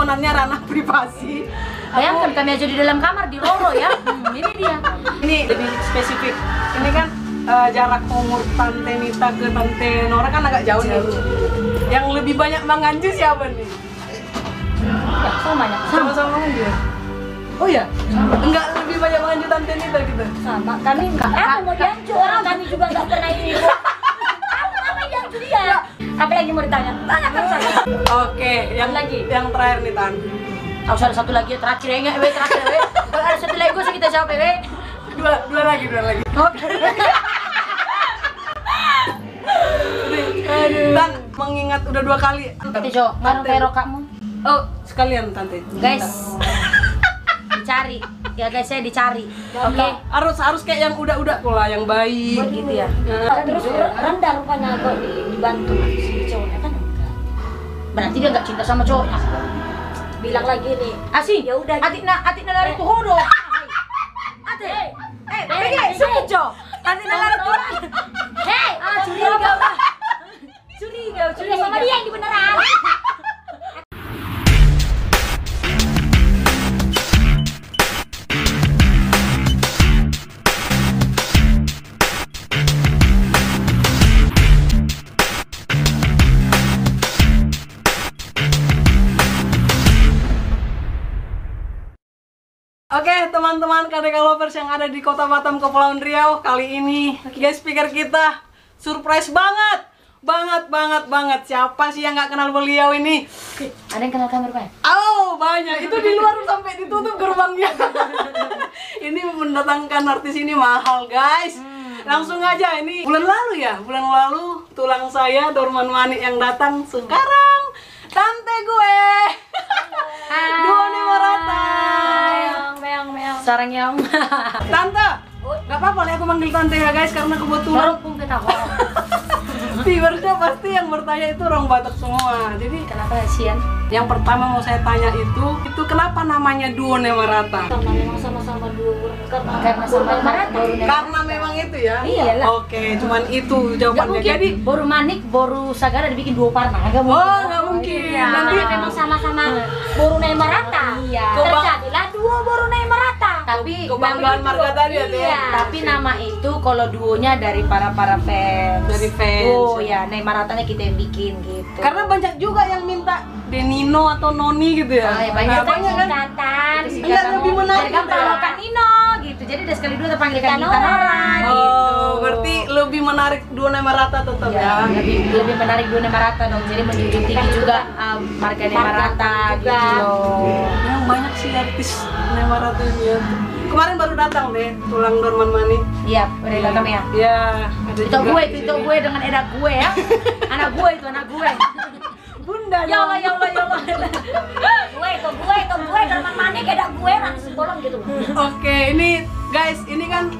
sebenarnya ranah privasi. Bayangkan kami aja di dalam kamar di Roro ya. Ini dia. Ini lebih spesifik. Ini kan jarak umur Tante Nita ke Tante Nora kan agak jauh nih. Yang lebih banyak menganju siapa nih? Ya, sama banyak. Sama-sama menganju. Oh ya? Enggak lebih banyak menganju Tante Nita gitu. Sama. Kami enggak. Aku mau diancu, orang kami juga nggak pernah ini. Kamu apa diancu dia? Apa lagi mau ditanya? Tanyakan saja. Oke, yang lagi. Yang terakhir nih Tan. Aku ada satu lagi terakhir ya enggak? Terakhir ya. Kalau ada satu lagi gue kita jawab ya. Dua lagi. Oke. Dan mengingat udah 2 kali. Tante Jo, mana pero kamu? Oh, sekalian Tante. Guys. Dicari. Ya guys, saya dicari. Oke. Harus kayak yang udah pula, yang baik. Gitu ya. Terus rendah rupanya kok dibantu si cowoknya kan enggak. Berarti dia nggak cinta sama cowoknya. Bilang lagi nih. Asih. Ya udah. Atik na lari tuh hodo. Ate. Pergi, sebut Jo. Atik na lari tuh. Hei, Curiga bah. Curiga sama dia yang di beneran. Oke, teman-teman KDK Lovers yang ada di Kota Batam, Kepulauan Riau, kali ini guys speaker kita surprise banget. Siapa sih yang nggak kenal beliau ini? Ada yang kenal kamar Pak? Oh, banyak. Itu di luar sampai ditutup gerbangnya. Ini mendatangkan artis ini mahal, guys. Langsung aja, ini bulan lalu tulang saya Dorman Manik yang datang. Sekarang tante gue. Duone Marata. Meong. Sarang yang Tante, nggak apa-apa nih aku manggil tante ya guys, karena kebetulan Merupung kita horor. viewersnya pasti yang bertanya itu orang Batak semua. Jadi Kenapa Sian? yang pertama mau saya tanya itu kenapa namanya Duone Marata? Karena memang sama-sama dua Karena sama Marata. Karena memang itu ya? Iyalah. Oke, cuman itu Gak jawabannya. mungkin. Jadi Boru Manik, Boru Sagara dibikin dua parna. Gak mungkin. oh, nggak mungkin. Iya. Nanti memang sama-sama Borunei Marata. Iya. Terjadilah dua Borunei Marata. Tapi kebanggaan nama- marga tadi ya, Teh? Iya. Tapi nama itu kalau duonya dari para fans. Dari fans. Oh ya, Neymaratanya kita yang bikin gitu. karena banyak juga yang minta Denino atau Noni gitu ya. Oh, ya, banyak. Nah, banyak kan? Singkatan. Enggak, lebih menarik Gampang gitu ya. kalau Kak Nino gitu. Jadi udah sekali dua terpanggil Kak Nora. Nora gitu. Oh, berarti lebih menarik Duone Marata tetap Ya, ya. lebih menarik dunia Marata dong. Jadi menjunjung tinggi juga marga Marata gitu juga. loh. Yang banyak sih artis Marata ini ya. Kemarin baru datang deh tulang Dorman Manik. Iya, udah datang ya. Ya, ada Itu juga. gue dengan edak gue ya. Anak gue itu anak gue. Bunda. Ya Allah. Gue Dorman Manik ada gue langsung bolong gitu. Oke, ini guys, ini kan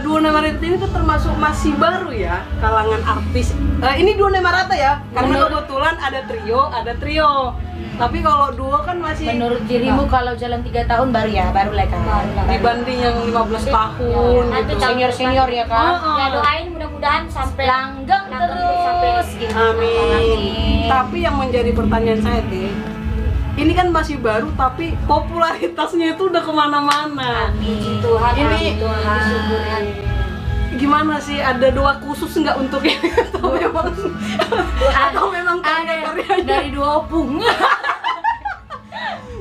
Duone Marata ini tuh termasuk masih baru ya kalangan artis. Ini Duone Marata ya, karena kebetulan ada trio. Tapi kalau duo kan masih Menurut dirimu kalau jalan 3 tahun baru ya, baru lah kan. dibanding yang 15 tahun Nanti gitu. Senior ya kan. Oh, Ya doain mudah-mudahan sampai Langgeng terus gitu. Amin. Tapi yang menjadi pertanyaan saya deh, ini kan masih baru tapi popularitasnya itu udah kemana-mana. Puji Tuhan, Ini- puji Tuhan, disyukurin. Gimana sih, ada doa khusus nggak untuk ini? Atau memang karya-karyanya? Dari 2 opung.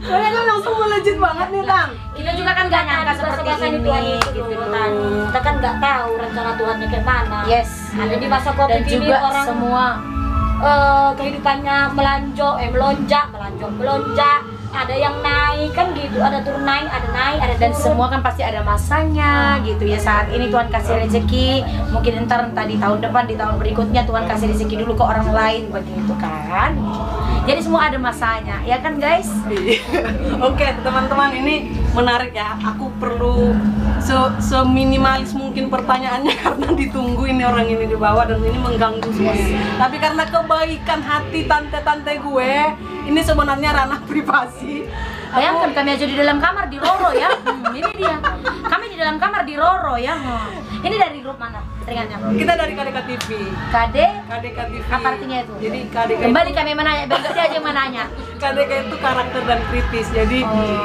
Soalnya kan langsung melejit banget nih Tan. Kita juga kan gak nyangka seperti ini Tuhan itu gitu loh, loh. Tan. Kita kan nggak tahu rencana Tuhannya kayak mana. Yes. Ada di masa COVID Dan ini juga orang semua kehidupannya melonjak, ada yang naik kan gitu, ada turun naik, ada dan turun. semua kan pasti ada masanya gitu ya. Saat ini Tuhan kasih rezeki, mungkin entar entah di tahun depan, di tahun berikutnya Tuhan kasih rezeki dulu ke orang lain begitu kan. Jadi semua ada masanya, ya kan guys? Oke teman-teman, ini menarik ya. Aku perlu seminimalis mungkin pertanyaannya karena ditunggu ini orang ini di bawah dan ini mengganggu semuanya. Tapi karena kebaikan hati tante-tante gue, ini sebenarnya ranah privasi. Bayangkan kami aja di dalam kamar di Roro ya. Ini dia. Kami di dalam kamar di Roro ya. Ini dari grup mana? Seringannya. Kita dari KDK TV. KD KDK TV. apa artinya itu? Jadi KDK Kembali kami menanya, biar dia aja yang menanya. KDK itu karakter dan kritis. Jadi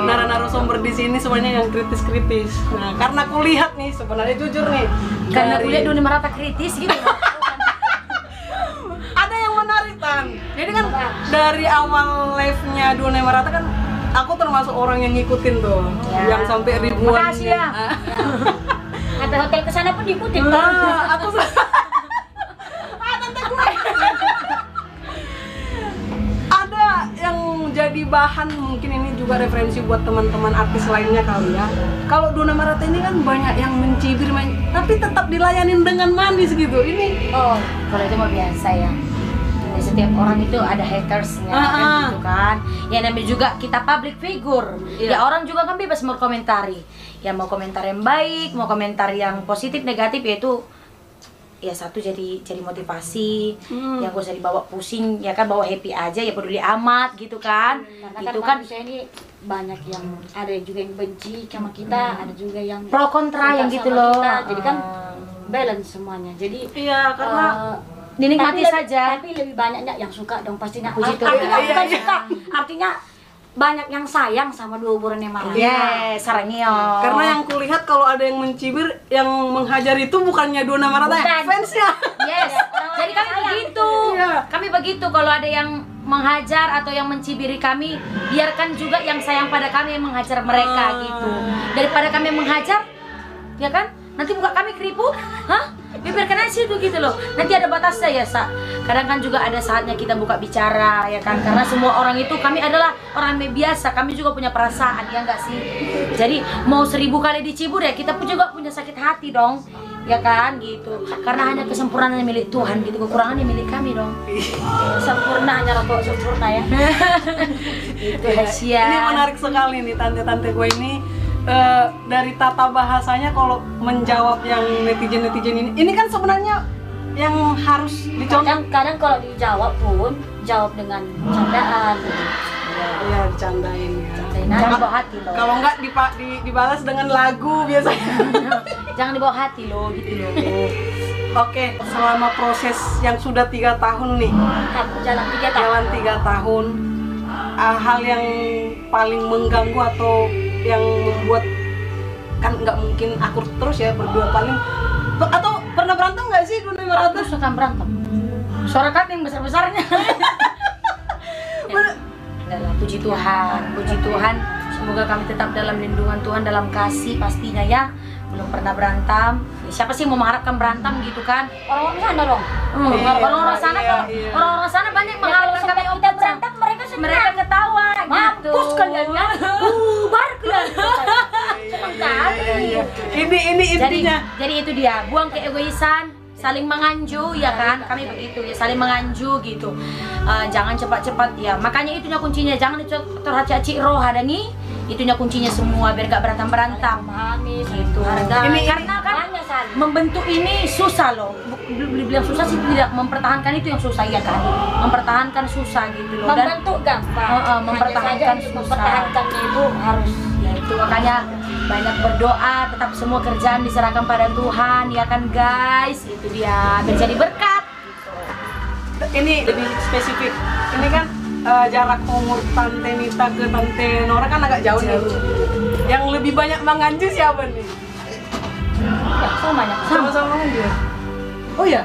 narasumber di sini semuanya yang kritis-kritis. Nah, karena aku lihat nih sebenarnya jujur nih. Karena dari- kuliah dunia merata kritis gitu. ada yang menarik Tan. Jadi kan dari awal live-nya Dunia Marata kan aku termasuk orang yang ngikutin tuh, Ya. yang sampai ribuan. Makasih ya. Sampai hotel ke sana pun diikutin. Nah, aku tante gue. Ada yang jadi bahan, mungkin ini juga referensi buat teman-teman artis lainnya kali ya. Kalau Dunia Marata ini kan banyak yang mencibir, tapi tetap dilayanin dengan manis gitu. Ini Oh, kalau itu mah biasa ya. Di setiap orang itu ada hatersnya kan gitu kan. Ya namanya juga kita public figure. Iya. Ya orang juga kan bebas mau komentari. Ya mau komentar yang baik, mau komentar yang positif, negatif yaitu ya satu jadi motivasi. Yang gak usah dibawa pusing, ya kan bawa happy aja ya peduli amat gitu kan. Karena Gitu kan kan manusia ini banyak yang ada juga yang benci sama kita, ada juga yang pro kontra yang suka gitu sama loh. kita. Jadi kan balance semuanya. Jadi iya karena dinikmati saja. Tapi lebih banyaknya yang suka dong pastinya. Puji Tuhan. Artinya bukan Iya. suka, artinya banyak yang sayang sama dua bulan yang marah. Yes, sarangnya. Karena yang kulihat kalau ada yang mencibir, yang menghajar itu bukannya Dunia Marata ya, Bukan. fansnya. Yes, jadi kami begitu. Iya. Kami begitu kalau ada yang menghajar atau yang mencibiri kami, biarkan juga yang sayang pada kami yang menghajar mereka gitu. Daripada kami menghajar, ya kan? Nanti muka kami keripu, hah? Biarkan aja itu gitu loh. Nanti ada batasnya ya, Sa. Kadang kan juga ada saatnya kita buka bicara, ya kan? Karena semua orang itu, kami adalah orang biasa, kami juga punya perasaan, ya enggak sih? Jadi mau 1000 kali dicibur ya, kita pun juga punya sakit hati dong. Ya kan gitu, karena hanya kesempurnaan yang milik Tuhan gitu, kekurangannya milik kami dong. Sempurna hanya rokok sempurna ya. Itu rahasia. Ini menarik sekali nih tante-tante gue ini. Dari tata bahasanya kalau menjawab yang netizen ini kan sebenarnya yang harus dicontoh. Kadang kalau dijawab pun jawab dengan candaan. Iya, dicandain ya. Jangan dibawa hati loh. Kalau enggak dibalas dengan lagu biasanya. Jangan dibawa hati loh gitu loh. Oke, selama proses yang sudah 3 tahun nih, Jalan 3 tahun. jalan 3 tahun, hal yang paling mengganggu atau yang membuat kan nggak mungkin akur terus ya berdua paling atau pernah berantem nggak sih Dunia Marata? Aku suka berantem. Suara kami yang besar-besarnya. Enggak lah, puji Tuhan. Semoga kami tetap dalam lindungan Tuhan, dalam kasih pastinya ya. Belum pernah berantem. Ya, siapa sih mau mengharapkan berantem gitu kan? Orang-orang sana dong. Iya, Orang-orang sana iya, kalau iya. orang-orang sana banyak Ya, mengharapkan kalau kami kita untuk berantem mereka senang. mereka ketawa gitu. Mampus kalian ya. Bubar kalian. Senang kali. Iya. Ini intinya. Jadi itu dia, buang keegoisan, saling menganju ya kan, kami begitu ya, saling menganju gitu. Jangan cepat-cepat ya, makanya itunya kuncinya, jangan terhaci-haci roh hadangi, itunya kuncinya semua biar gak berantem-berantem Memahami gitu. harga. Karena kan Hanya saling. membentuk ini susah loh, bilang susah sih tidak, mempertahankan itu yang susah ya kan, mempertahankan susah gitu loh. Dan Membentuk gampang. mempertahankan Hanya saja susah. mempertahankannya itu harus. ya itu makanya banyak berdoa, tetap semua kerjaan diserahkan pada Tuhan ya kan guys, itu dia biar jadi berkat gitu. Ini lebih spesifik. Ini kan jarak umur Tante Nita ke Tante Nora kan agak jauh nih. Yang lebih banyak menganju siapa nih? Ya, semuanya. Sama-sama menganju. Oh ya?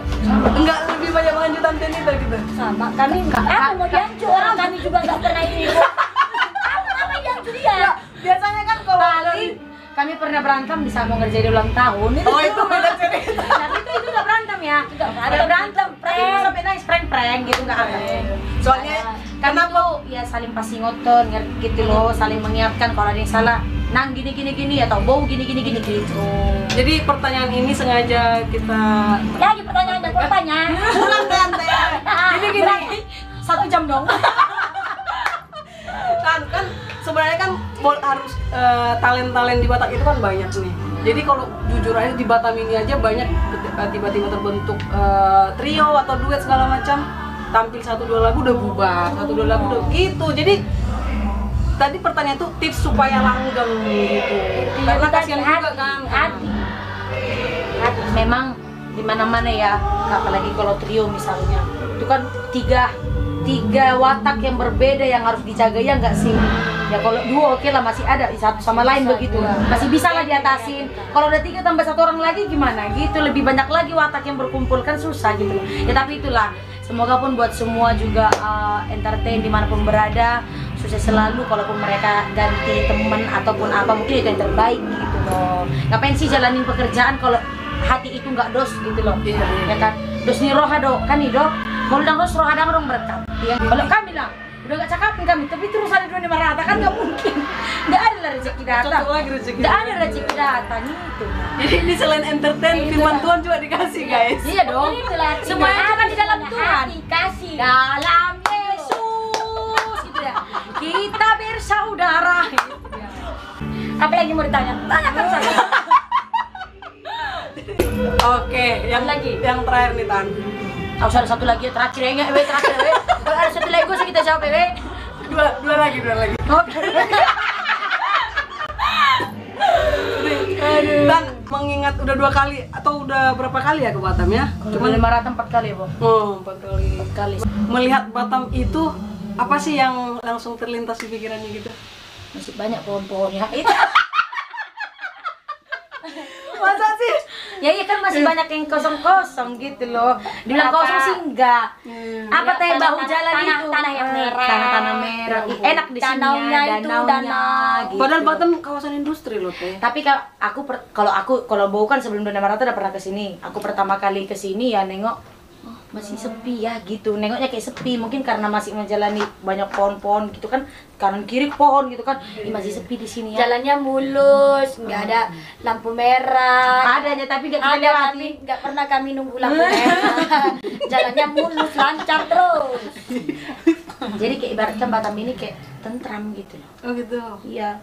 Enggak lebih banyak menganju Tante Nita gitu. Sama. Kami enggak. Aku mau diancu orang kami juga enggak pernah ini. Kamu ngapain diancu dia? Biasanya kan kalau Paling kami pernah berantem di saat mau ngerjain ulang tahun itu. oh itu beda cerita. Tapi itu nggak berantem ya, ada berantem, tapi nggak sampai nangis prank gitu nggak ada. Soalnya Karena tuh ya saling pasingoton gitu loh, saling mengingatkan kalau ada yang salah. Nang gini atau bau gini gitu. jadi pertanyaan ini sengaja kita Ya, di pertanyaan dan jawabannya. bukan Tante. Gini. 1 jam dong. kan sebenarnya kan harus talent di Batak itu kan banyak nih. Jadi kalau jujur aja di Batam ini aja banyak tiba-tiba terbentuk trio atau duet segala macam, tampil 1-2 lagu udah bubar, 1-2 lagu udah gitu. Jadi tadi pertanyaan tuh tips supaya langgeng gitu. Karena kasihan juga kan. Hati. Memang di mana-mana ya, apalagi kalau trio misalnya, itu kan tiga watak yang berbeda yang harus dijaga, ya nggak sih? Ya kalau duo oke lah, masih ada satu sama lain begitu, masih bisa lah diatasin. Kalau udah 3 tambah 1 orang lagi gimana gitu, lebih banyak lagi watak yang berkumpul kan susah gitu. Ya tapi itulah, semoga pun buat semua juga entertain dimanapun berada, sukses selalu. Kalaupun mereka ganti teman ataupun apa, mungkin itu yang terbaik gitu loh. Ngapain sih jalanin pekerjaan kalau hati itu nggak dos gitu loh, ya kan? Dos nih roha do kan nih dok, kalau dang dos roha dang dong berkat. Ya. Kalau kami lah udah gak cakapin kami, tapi terus ada 2 rata kan nggak mungkin, nggak ada lah rezeki datang, nggak ada rezeki datang gitu. Jadi ini selain entertain, firman Tuhan juga dikasih guys. Iya dong, semuanya itu kan di dalam Tuhan, Kasih. dalam Yesus gitu ya. Kita bersaudara. Gitu ya. Apa lagi mau ditanya? Tanyakan saja. Oke, yang terakhir nih Tan. Harus ada satu lagi terakhir ya, terakhir ya. Kalau ada satu lagi gue kita jawab ya. Dua lagi. Dan mengingat udah 2 kali atau udah berapa kali ya ke Batam ya? Cuma 500 4 kali ya, Bu. Oh, 4 kali. 4 kali. Melihat Batam itu apa sih yang langsung terlintas di pikirannya gitu? Masih banyak pohon-pohonnya. Itu. Masa sih? Ya iya kan masih banyak yang kosong-kosong gitu loh. Dibilang kosong sih enggak. Apa teh bahu jalan itu? Tanah yang merah. Tanah merah. Enak di sini Danaunya itu, danau. gitu. Padahal Batam kawasan industri loh teh. Tapi kalau Bau kan sebelum Dona Marata udah pernah ke sini. Aku pertama kali ke sini ya nengok masih sepi ya gitu. Nengoknya kayak sepi, mungkin karena masih menjalani banyak pohon-pohon gitu kan. Kanan kiri pohon gitu kan. Masih sepi di sini ya. Jalannya mulus, nggak ada lampu merah. Ada aja tapi nggak kita Ada lewati. tapi nggak pernah kami nunggu lampu merah. Jalannya mulus, lancar terus. Jadi kayak ibaratkan Batam ini kayak tentram gitu loh. Oh gitu. Iya.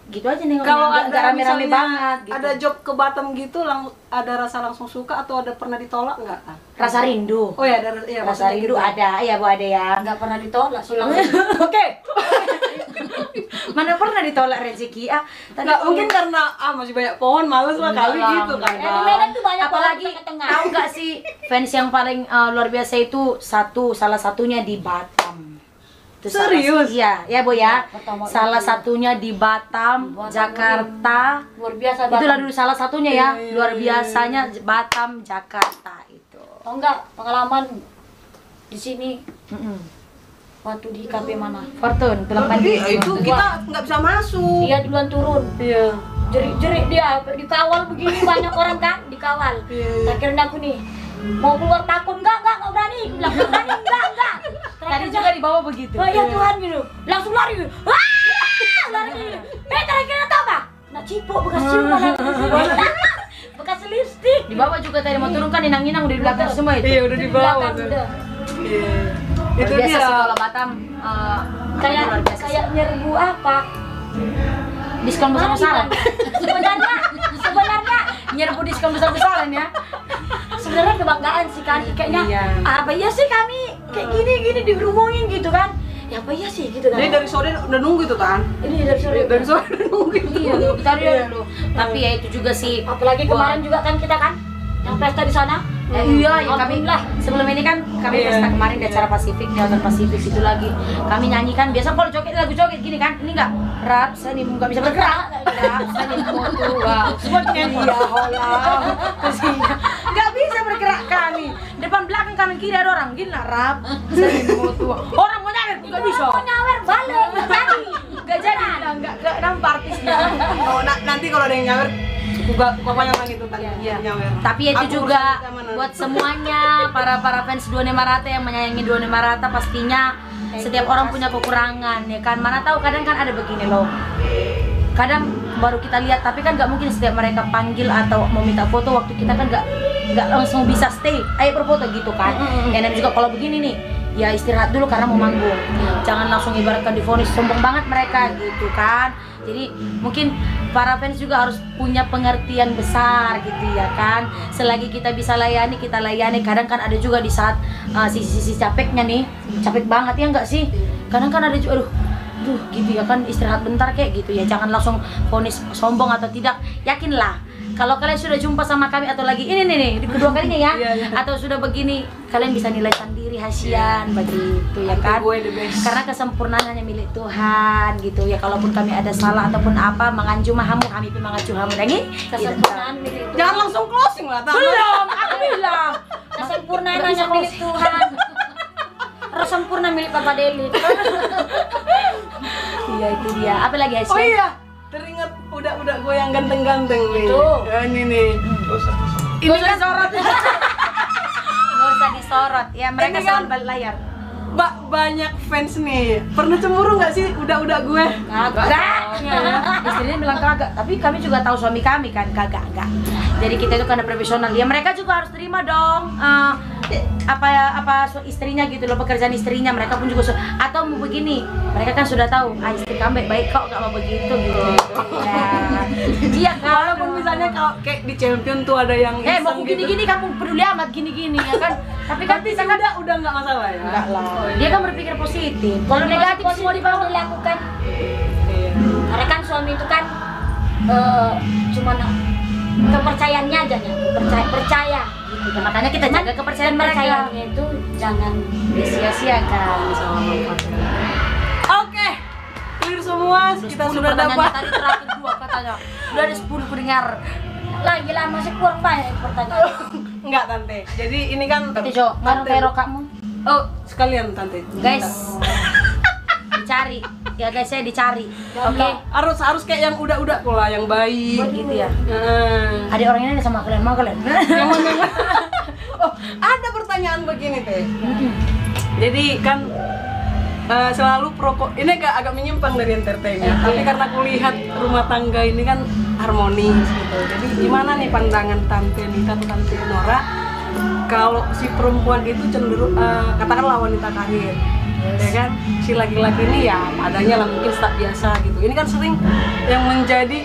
Gitu aja nengoknya. Kalau nggak ada rame-rame misalnya banget gitu. ada job ke Batam gitu, ada rasa langsung suka atau ada pernah ditolak nggak? Tan? Rasa rindu. Oh ya, ada ya, Rasa maksudnya rindu gitu. ada, ya Bu, ada ya. Nggak pernah ditolak sih. Oke. Mana pernah ditolak rezeki Nggak, mungkin karena masih banyak pohon, males lah kali Enggak, gitu kan. Di Medan tuh banyak Apalagi orang tengah. tahu nggak sih fans yang paling luar biasa itu salah satunya di Batam. Itu Serius? Iya, ya Bu ya. Pertama Salah itu. satunya di Batam, Jakarta. Luar biasa Itulah Batam. dulu salah satunya ya. Luar biasanya Batam, Jakarta itu. Oh enggak, pengalaman di sini Mm-mm. waktu di KP mana? Fortune, tulang Jadi pandi. itu kita nggak bisa masuk. Dia duluan turun. Iya. Jerit-jerit dia dikawal begini banyak orang kan dikawal. Iya. Akhirnya aku nih mau keluar takut enggak berani. Bilang berani enggak. Tadi juga di bawah begitu. Oh ya Tuhan gitu. Langsung lari gitu. Wah! Lari gitu. Terakhir tahu apa? Nak cipok bekas ciuman bekas lipstik. Di bawah juga tadi mau turun kan inang-inang udah di belakang semua itu. Iya, udah di bawah Belakang tuh. udah. Iya. Luar Itu biasa dia. sih kalau Batam Kayak luar biasa sih. kayak nyerbu apa? Diskon besar-besaran. Sebenarnya Nyerbu diskon besar-besaran ya. sebenarnya kebanggaan sih kan kayaknya Iya. apa ya sih kami kayak gini digerumungin gitu kan ya apa ya sih gitu kan Jadi dari sore udah nunggu itu kan? ini dari sore Dari sore udah nunggu itu. Iya, kita lihat dulu. Tapi ya itu juga sih. apalagi kemarin juga kan kita kan yang pesta di sana Iya, ya kami Alhamdulillah. sebelum ini kan kami Iya. pesta kemarin di acara Pasifik, di Hotel Pasifik itu lagi. Kami nyanyikan biasa kalau joget lagu joget gini kan. Ini enggak rap, saya nih nggak bisa bergerak. Rap, saya nih mau tua. Semua nyanyi ya Allah. Nggak bisa bergerak kami. Depan belakang kanan kiri ada orang gini lah rap. Saya nih mau tua. Orang mau nyawer nggak bisa. mau nyawer balik tadi Nggak jadi, nggak nampak artisnya. Oh, nanti kalau ada yang nyawer, pokoknya orang itu tadi nyawer. Tapi itu Aku juga urusan keamanan. buat semuanya para fans Done Marata yang menyayangi Done Marata, pastinya setiap orang punya kekurangan ya kan. Mana tahu kadang kan ada begini loh. Kadang baru kita lihat tapi kan nggak mungkin setiap mereka panggil atau mau minta foto waktu kita kan nggak langsung bisa stay. Ayo berfoto gitu kan. Ya dan juga kalau begini nih ya istirahat dulu karena mau manggung. Jangan langsung ibaratkan divonis sombong banget mereka gitu kan. Jadi mungkin para fans juga harus punya pengertian besar gitu ya kan. Selagi kita bisa layani, kita layani. Kadang kan ada juga di saat sisi-sisi capeknya nih, capek banget ya enggak sih? Kadang kan ada juga gitu ya kan, istirahat bentar kayak gitu ya. Jangan langsung vonis sombong atau tidak. Yakinlah Kalau kalian sudah jumpa sama kami atau lagi ini nih kedua kalinya ya, atau sudah begini, kalian bisa nilai sendiri hasian begitu ya kan. Karena kesempurnaan hanya milik Tuhan gitu ya. Kalaupun kami ada salah ataupun apa, manganju mahamu kami pi mangacu hamu lagi. Kesempurnaan milik Tuhan. Jangan langsung closing lah. Belum, aku bilang. Kesempurnaan hanya milik Tuhan. Harus sempurna milik Papa Deli. Iya itu dia. Apa lagi hasian? Oh iya, teringat udah gue yang ganteng-ganteng nih. Tuh. Ya, ini nih. Ini kan disorot. Nggak usah disorot. Ya mereka Ini kan- selalu balik layar. Banyak fans nih. Pernah cemburu nggak sih udah gue? Kagak. Istrinya bilang kagak, tapi kami juga tahu suami kami kan kagak. Jadi kita itu karena profesional. Ya mereka juga harus terima dong. Istrinya gitu loh, pekerjaan istrinya mereka pun juga atau mau begini, mereka kan sudah tahu istri kamu baik kok nggak mau begitu gitu ya. Iya kan, Walaupun misalnya kalau kayak di champion tuh ada yang mau iseng gini-gini kamu peduli amat gini-gini ya kan, tapi kan Tapi bisa kan udah nggak masalah ya. enggak lah, dia kan berpikir positif. Kalau negatif semua dibawa. dilakukan. Iya. Karena kan suami itu kan cuma kepercayaannya aja ya, percaya gitu. Ya, makanya kita jaga kepercayaan mereka. Kepercayaannya itu jangan Disia-siakan. Oke, clear semua. Kita sudah Pertanyaannya dapat. tadi terakhir 2 katanya. Udah ada 10 ku dengar. lagi lah masih kurang banyak pertanyaan. Enggak tante. Jadi ini kan. Itu Jo, ngarung tero kamu. Oh sekalian tante. Guys. Dicari. Ya guys, saya dicari. Oke. Harus kayak yang udah pula, yang baik. Gitu ya. Nah. Ada orang ini sama kalian, mau kalian? Yang mana? Oh, ada pertanyaan begini teh. Jadi kan selalu ini agak menyimpang dari entertainnya, tapi karena aku lihat rumah tangga ini kan harmonis gitu. Jadi gimana nih pandangan Tante Nita atau Tante Nora kalau si perempuan itu cenderung katakanlah wanita karir, ya kan? Si laki-laki ini ya adanya lah, mungkin tak biasa gitu. Ini kan sering yang menjadi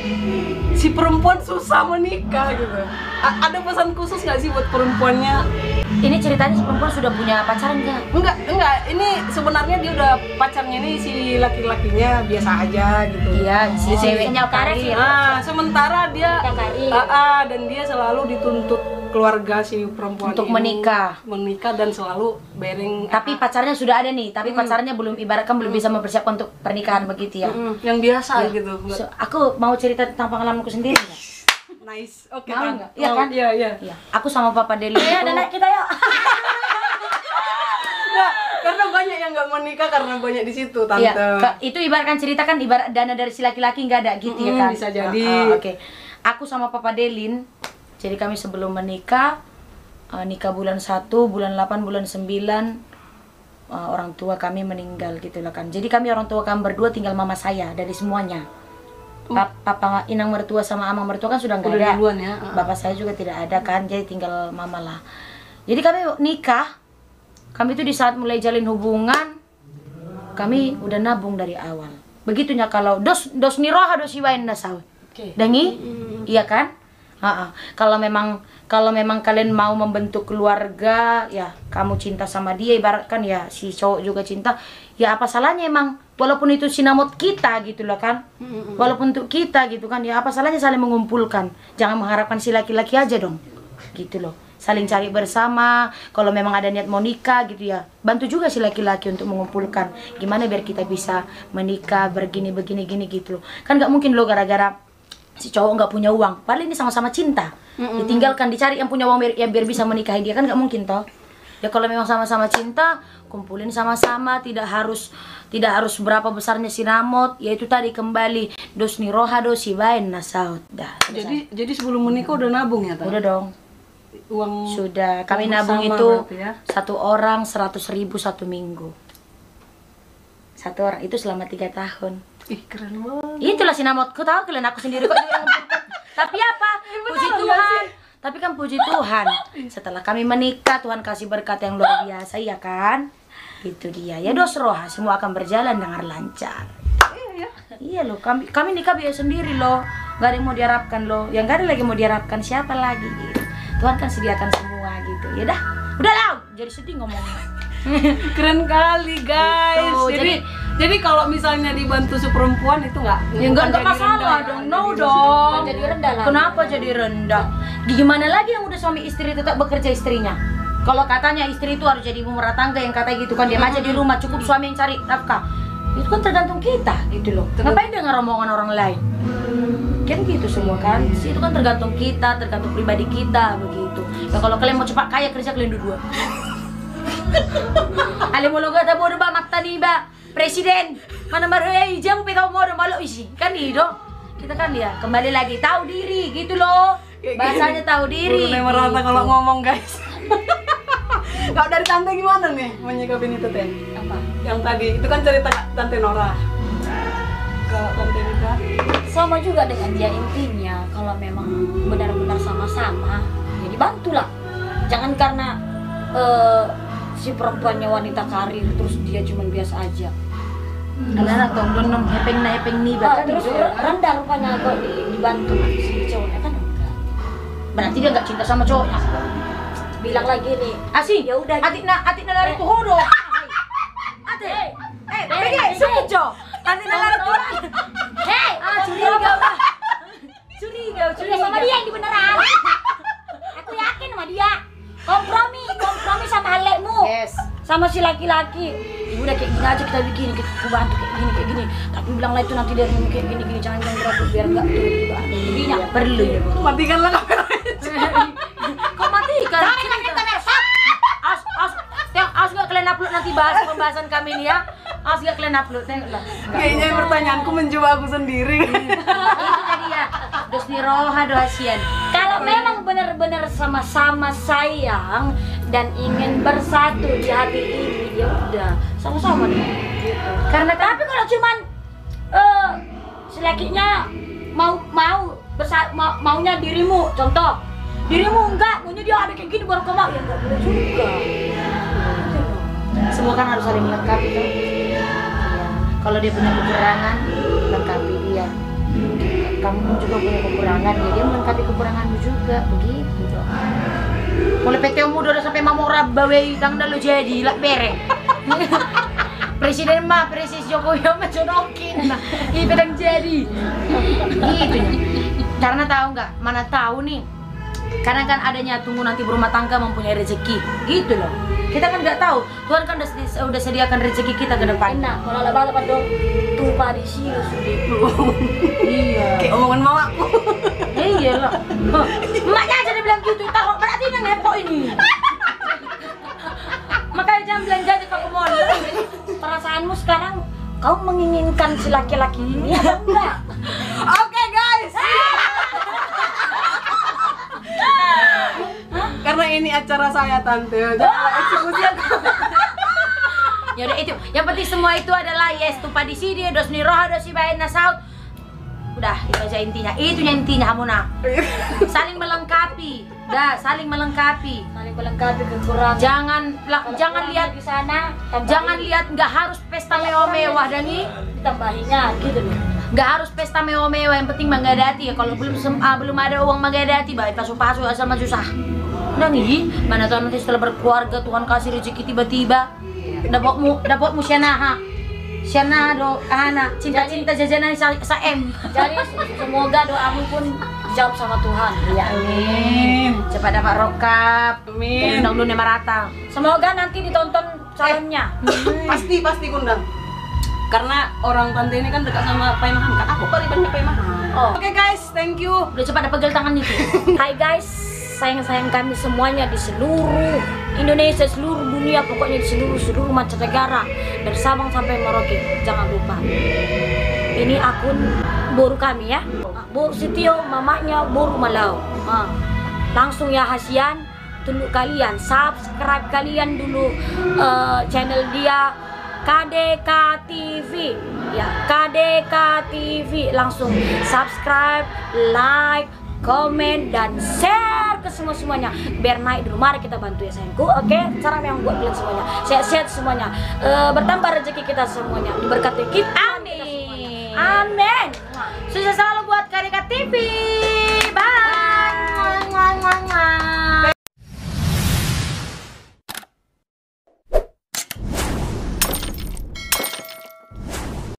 si perempuan susah menikah gitu. Ada pesan khusus nggak sih buat perempuannya? Ini ceritanya si perempuan sudah punya pacaran nggak? Enggak. Ini sebenarnya dia udah pacarnya ini si laki-lakinya biasa aja gitu. Iya, si ceweknya karir. Sementara dia karir. dan dia selalu dituntut keluarga si perempuan Untuk ini menikah. dan selalu bearing. Tapi pacarnya sudah ada nih, tapi pacarnya belum ibaratkan belum bisa mempersiapkan untuk pernikahan begitu ya. Yang biasa gitu. So, aku mau cerita tentang pengalamanku sendiri nggak? Nice. Oke, Mau Tang. nggak? Iya kan? Iya. Iya. Aku sama Papa Deli itu. Ada anak kita yuk. Nggak, karena banyak yang nggak menikah karena banyak di situ, Tante. Iya, itu ibaratkan cerita kan ibarat dana dari si laki-laki nggak ada gitu ya kan? Bisa jadi. Oke. Aku sama Papa Delin, jadi kami sebelum menikah, nikah bulan 1, bulan 8, bulan 9, orang tua kami meninggal gitu lah kan. Jadi kami orang tua kami berdua tinggal mama saya dari semuanya. Papa inang mertua sama amang mertua kan sudah nggak ada. Duluan ya. Bapak saya juga tidak ada kan, jadi tinggal mama lah. Jadi kami nikah, kami itu di saat mulai jalin hubungan, kami udah nabung dari awal. Begitunya kalau dos niroha dos iwain dasau. Dengi? Iya kan? Kalau memang kalian mau membentuk keluarga, ya kamu cinta sama dia, ibaratkan ya si cowok juga cinta, ya apa salahnya emang, walaupun itu sinamot kita gitu loh kan, walaupun untuk kita gitu kan, ya apa salahnya saling mengumpulkan, jangan mengharapkan si laki-laki aja dong, gitu loh, saling cari bersama. Kalau memang ada niat mau nikah gitu ya, bantu juga si laki-laki untuk mengumpulkan, gimana biar kita bisa menikah begini gitu loh, kan nggak mungkin loh gara-gara si cowok nggak punya uang, padahal ini sama-sama cinta, ditinggalkan, dicari yang punya uang biar bisa menikahi dia, kan nggak mungkin toh. Ya kalau memang sama-sama cinta, kumpulin sama-sama, tidak harus berapa besarnya sinamot, yaitu tadi kembali dos niroha dos ibain nasaut. Dah. Jadi sebelum menikah udah nabung ya, Tante? Udah dong. Uang Sudah. Kami uang nabung bersama itu berarti ya? satu orang 100.000 satu minggu. Satu orang itu selama 3 tahun. Ih, keren banget. Itulah sinamotku, tahu kalian, aku sendiri kok juga mengumpulkan. Tapi apa? Puji Tuhan. Tapi kan puji Tuhan, setelah kami menikah, Tuhan kasih berkat yang luar biasa, ya kan? Itu dia. Ya dos roha, semua akan berjalan dengan lancar. Iya loh, kami nikah biaya sendiri loh. Gak ada yang mau diharapkan loh. Yang gak ada lagi mau diharapkan, siapa lagi gitu. Tuhan kan sediakan semua gitu. Ya dah, udah lah. Jadi sedih ngomongnya. Keren kali, guys. Tuh, Jadi Jadi kalau misalnya dibantu seperempuan itu nggak Ya enggak jadi masalah rendah ya, dong, jadi no rendah. dong. Kan jadi rendah lah. Kenapa jadi rendah? Gimana lagi yang udah suami istri tetap bekerja istrinya? Kalau katanya istri itu harus jadi ibu rumah tangga yang kata gitu kan, dia aja di rumah, cukup suami yang cari nafkah. Itu kan tergantung kita gitu loh. Ngapain dengar omongan orang lain? Kan gitu semua kan. Itu kan tergantung kita, tergantung pribadi kita begitu. Ya kalau kalian mau cepat kaya kerja kalian dua. Ale mo loga ta bodo ba matani ba presiden mana maroy jam pe kau mau malo isi kan itu kita kan ya kembali lagi tahu diri gitu loh, bahasanya tahu diri. Bulu merata kalau ngomong guys. Kalau dari tante gimana nih menyikapi itu teh? Apa? Yang tadi itu kan cerita tante Nora ke tante Nita. Sama juga dengan dia, intinya kalau memang benar-benar sama-sama ya dibantulah. Jangan karena si perempuannya wanita karir terus dia cuma biasa aja. Anak tong donom hepeng na hepeng ni ba kan Terus gitu ya. rendah rupanya kok dibantu si cowoknya kan enggak. Berarti dia nggak cinta sama cowoknya. Bilang lagi nih, Asih, ya udah. atik na lari tuh hodo. Ate, pergi sejo. Atik na lari tuh. Hei, Curiga bah. Curiga sama dia yang beneran. Aku yakin sama dia. Kompromi sama halekmu. Yes. Sama si laki-laki. Ibu udah kayak gini aja kita bikin, kita bantu kayak gini. Tapi bilang lah itu nanti dari kayak gini, jangan gerak biar enggak tuh juga. Jadinya Perlu ya. Matikanlah kamera. Kau matikan. Cari lagi kamera stop. As gak kalian upload nanti bahas pembahasan kami ini ya. As gak kalian upload, tengoklah. Kayaknya pertanyaanku menjawab aku sendiri. Itu tadi ya. Dos di roha do hasian. Kalau memang benar-benar sama-sama sayang dan ingin bersatu di hati ini, ya udah sama-sama deh. Gitu. Karena kan Tapi kalau cuman si lakinya maunya dirimu, contoh dirimu enggak, maunya dia ada kayak gini baru kau mau, ya enggak boleh juga. semua kan harus saling melengkapi kan. Iya. Kalau dia punya kekurangan, lengkapi dia. Kamu juga punya kekurangan, ya dia melengkapi kekuranganmu juga, begitu dong. Mulai PT muda udah sampai mamora bawe tang lo jadi lah bere. Presiden Jokowi mah jodokin. Nah, ini pedang jadi. Gitu ya. Karena tahu nggak? Mana tahu nih. Karena kan adanya tunggu nanti berumah tangga mempunyai rezeki, gitu loh. Kita kan nggak tahu. Tuhan kan udah sediakan rezeki kita ke depan. Enak, kalau lebar-lebar dong tumpah di sini sudah. Iya. Kayak omongan mamaku. Iya lah. Emaknya aja dia bilang gitu. Tahu berarti yang ngepok ini. Makanya jangan belanja di toko mall. Perasaanmu sekarang kau menginginkan si laki-laki ini apa enggak? Oke guys. Karena ini acara saya tante, jangan eksekusi aku. Ya udah itu. Yang penting semua itu adalah yes tupa di sini, dos ni roha, dos si bayan nasaut. Udah, itu aja intinya. Itunya intinya Hamuna. Saling melengkapi. Dah, saling melengkapi. Saling melengkapi kekurangan. Jangan lihat di sana, jangan lihat nggak harus pesta mewah-mewah dan ini tambahinya gitu loh. nggak harus pesta mewah-mewah, yang penting menggadati ya. Kalau belum ada uang menggadati, baik pasu-pasu asal mah susah. Nah nih, mana tahu nanti setelah berkeluarga Tuhan kasih rezeki tiba-tiba dapatmu syanaha do anak cinta-cinta jajanan saem. Jadi semoga doamu pun dijawab sama Tuhan. Ya amin. Cepat dapat rokap. Amin. Undang dunia marata. Semoga nanti ditonton calonnya. Pasti kundang. Karena orang tante ini kan dekat sama Pai Mahan. Kak, aku paling banyak Pai Mahan. Oh. Oke guys, thank you. Udah cepat dapat pegel tangan itu. Hai guys, sayang-sayang kami semuanya di seluruh Indonesia, seluruh dunia, pokoknya di seluruh mancanegara, dari Sabang sampai Merauke. Jangan lupa, ini akun Boru kami ya, Boru Sitio, mamanya Boru Malau. Langsung ya hasian, tunduk kalian, subscribe kalian dulu channel dia, KDK TV ya, KDK TV. Langsung subscribe, like, komen, dan share ke semuanya biar naik dulu. Mari kita bantu ya sayangku. Oke, cara yang buat kalian semuanya sehat-sehat semuanya, bertambah rezeki kita semuanya, diberkati kita. Amin. Amin. Sukses selalu buat KDK